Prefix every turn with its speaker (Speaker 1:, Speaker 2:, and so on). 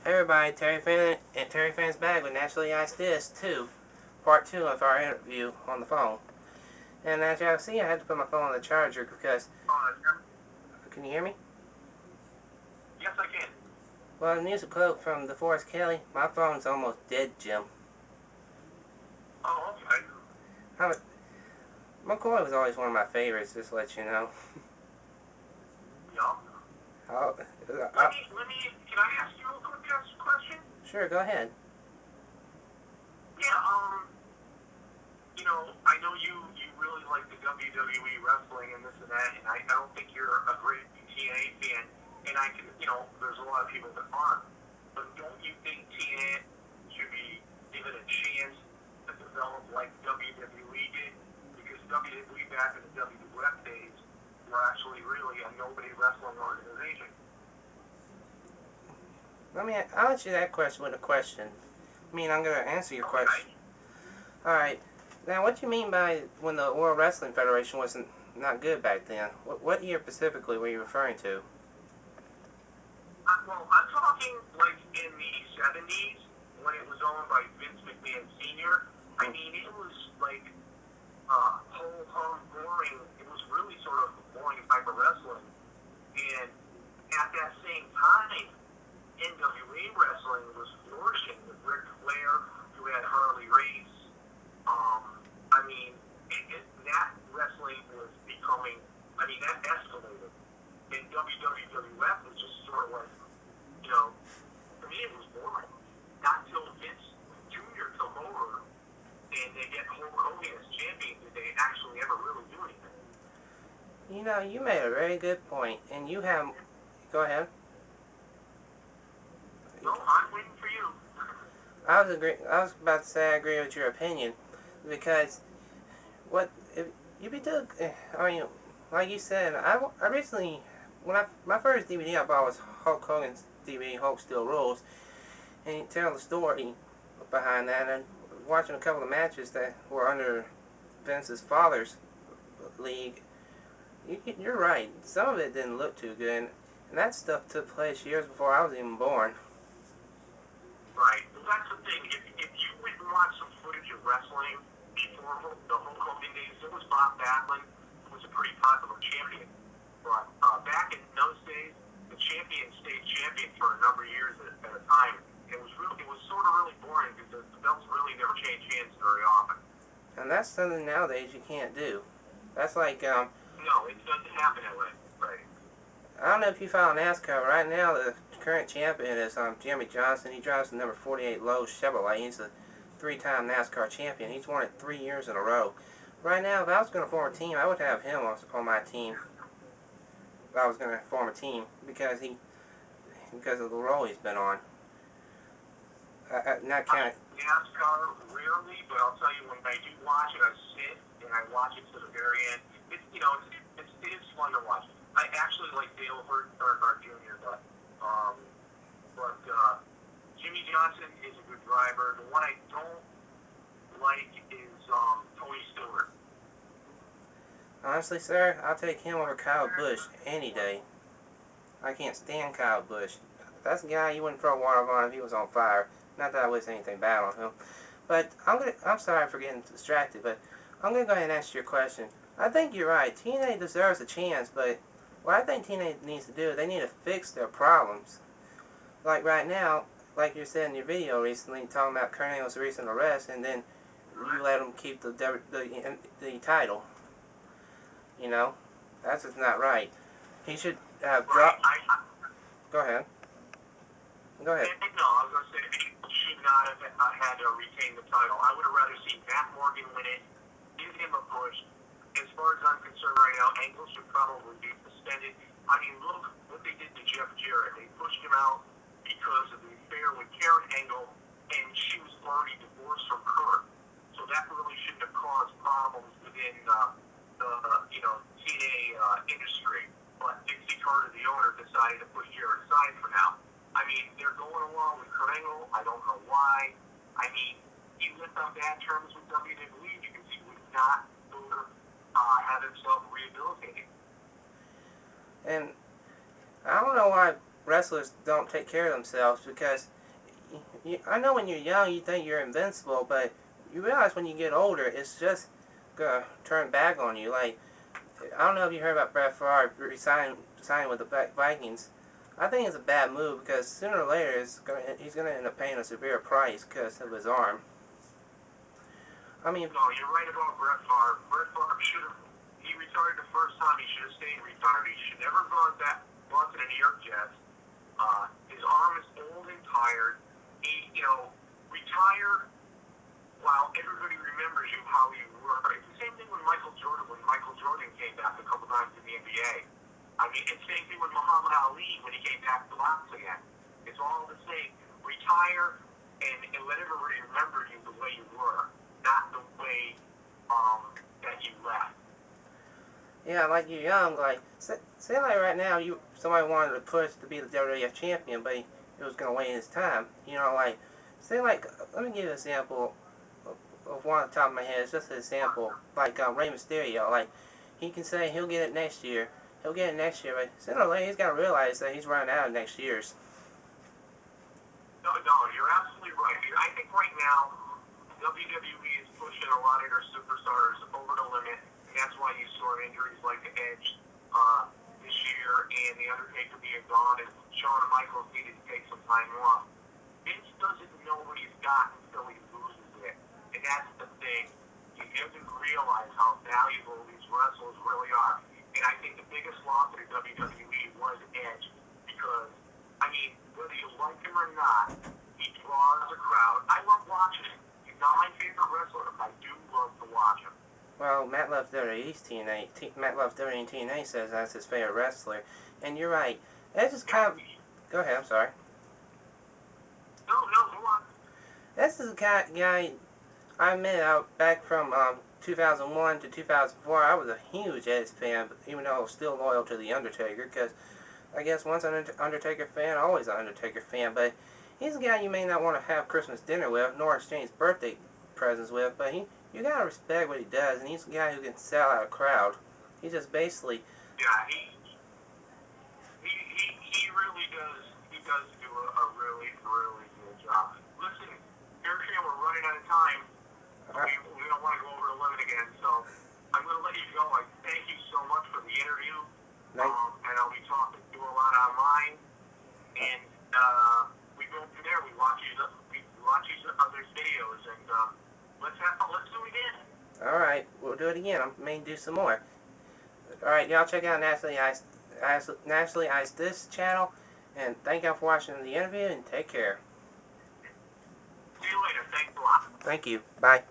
Speaker 1: Hey everybody, Terryfan and Terryfan's back with NaturallyIceThis 2, part 2 of our interview on the phone. And as y'all see, I had to put my phone on the charger because... Can you hear me?
Speaker 2: Yes, I can.
Speaker 1: Well, the news quote from DeForest Kelly, my phone's almost dead, Jim.
Speaker 2: Oh, okay.
Speaker 1: McCoy was always one of my favorites, just to let you know.
Speaker 2: Yeah. Can I ask you a quick question?
Speaker 1: Sure, go ahead.
Speaker 2: Yeah, I know you really like the WWE wrestling and this and that, and I don't think you're a great TNA fan, and I can, there's a lot of people that aren't, but don't you think TNA should be given a chance to develop like WWE did? Because WWE back in the WWF days were actually really a nobody wrestling organization.
Speaker 1: I'll answer that question with a question. I'm going to answer your question. Alright. Now, what do you mean by when the World Wrestling Federation wasn't not good back then? What year specifically were you referring to?
Speaker 2: Well, I'm talking like in the 70s when it was owned by Vince McMahon Sr. I mean, it was like ho-hum boring. It was really sort of boring type of wrestling. And at that same time, NWA wrestling was flourishing with Ric Flair, you had Harley Race. I mean, that wrestling was becoming, that escalated. And WWF was just sort of like, for me it was boring. Not until Vince Jr. took over and they get Hulk Hogan as champion did they actually ever really do anything.
Speaker 1: You made a very good point, and you have... Go ahead.
Speaker 2: No, I'm waiting for you.
Speaker 1: I was about to say I agree with your opinion, because like you said, I recently, my first DVD I bought was Hulk Hogan's DVD, Hulk Still Rules, and you tell the story behind that, and watching a couple of matches that were under Vince's father's league, you're right, some of it didn't look too good, and that stuff took place years before I was even born.
Speaker 2: Right. Well, that's the thing. If you went and watched some footage of wrestling before the Hulk Hogan days, there was Bob Backlund, who was a pretty popular champion. But back in those days, the champion stayed champion for a number of years at a time. It was sort of really boring because the belts really never changed hands very often.
Speaker 1: And that's something nowadays you can't do. That's like
Speaker 2: No, it doesn't happen that way. Right.
Speaker 1: I don't know if you follow NASCAR. Right now, the current champion is Jimmy Johnson. He drives the number 48 Lowe's Chevrolet. He's a three-time NASCAR champion. He's won it 3 years in a row. Right now, if I was going to form a team, I would have him on my team. If I was going to form a team, because of the role he's been on. Not kind of
Speaker 2: NASCAR rarely, but I'll tell you when I do watch it, I sit and I watch it to the very end. It is fun to watch. I actually like Dale Earnhardt Jr., but Jimmy Johnson is a good driver. The one I don't like is Tony Stewart.
Speaker 1: Honestly, sir, I'll take him over Kyle Busch any day. I can't stand Kyle Busch. That's the guy you wouldn't throw water on if he was on fire. Not that I wish anything bad on him. But I'm sorry for getting distracted, but I'm going to go ahead and answer your question. I think you're right. TNA deserves a chance, but what I think TNA needs to do, they need to fix their problems. Like right now, like you said in your video recently, talking about Kurt Angle's recent arrest, and then you let him keep the title. That's just not right. He should have dropped... Go ahead. Go ahead.
Speaker 2: No, I was going to say he should not have had to retain the title. I would have rather seen Matt Morgan win it, give him a push. As far as I'm concerned right now, Angle should probably be suspended. I mean, look what they did to Jeff Jarrett. They pushed him out because of the affair with Karen Angle, and she was already divorced from Kurt. So that really shouldn't have caused problems within the TNA industry. But Dixie Carter, the owner, decided to push Jarrett aside for now. I mean, they're going along with Kurt Angle. I don't know why. I mean, he left on bad terms with WWE because he would not have himself rehabilitated.
Speaker 1: And I don't know why wrestlers don't take care of themselves, because I know when you're young you think you're invincible, but you realize when you get older it's just gonna turn back on you. Like, I don't know if you heard about Brett Favre signing with the Vikings. I think it's a bad move, because sooner or later he's gonna end up paying a severe price because of his arm. I mean,
Speaker 2: no, you're right about Brett Favre. Brett Favre should have. He retired the first time. He should have stayed retired. He should never gone to the New York Jets. His arm is old and tired. Retire while everybody remembers you how you were. It's the same thing with Michael Jordan. When Michael Jordan came back a couple times in the NBA. I mean, it's the same thing with Muhammad Ali when he came back to box again. It's all the same. Retire and let everybody remember you the way you were, not the way that you left.
Speaker 1: yeah, like you're young. Like, say like right now, somebody wanted to push to be the WWF champion, but he was gonna wait his time. You know, like, say like, let me give you an example of one on the top of my head. It's just an example. Like Rey Mysterio. Like, he can say he'll get it next year. He'll get it next year, but sooner or later he's got to realize that he's running out of next year's.
Speaker 2: No, you're absolutely right. I think right now WWE is pushing a lot of their superstars over the limit, and that's why you saw injuries like the Edge this year, and the Undertaker being gone, and Shawn Michaels needed to take some time off. Vince doesn't know what he's got until he loses it, and that's the thing. He doesn't realize how valuable these wrestlers really are. And I think the biggest loss of the WWE was Edge, because, I mean, whether you like him or not, he draws a crowd. I love watching him. He's not my favorite wrestler, but I do love to watch him.
Speaker 1: Well, Matt loves WWE's TNA. Matt loves WWE and TNA says that's his favorite wrestler. And you're right. Edge is kind of... Go ahead, I'm sorry.
Speaker 2: No, go on.
Speaker 1: This is the kind of guy, I admit, back from 2001 to 2004, I was a huge Edge fan, even though I was still loyal to The Undertaker, because I guess once an Undertaker fan, always an Undertaker fan. But he's a guy you may not want to have Christmas dinner with, nor exchange birthday presents with, but you gotta respect what he does, and he's a guy who can sell out a crowd. He just basically...
Speaker 2: Yeah, he really does. He does do a really, really good job. Listen, Terryfan, we're running out of time. We don't want to go over the limit again, so I'm going to let you go. I thank you so much for the interview, and I'll be talking to you a lot online. And we go from there. We watch each other's videos, and let's do it again.
Speaker 1: All right, we'll do it again. I may do some more. All right, y'all check out NaturallyIceThis channel, and thank y'all for watching the interview, and take care.
Speaker 2: See you later. Thanks a lot.
Speaker 1: Thank you. Bye.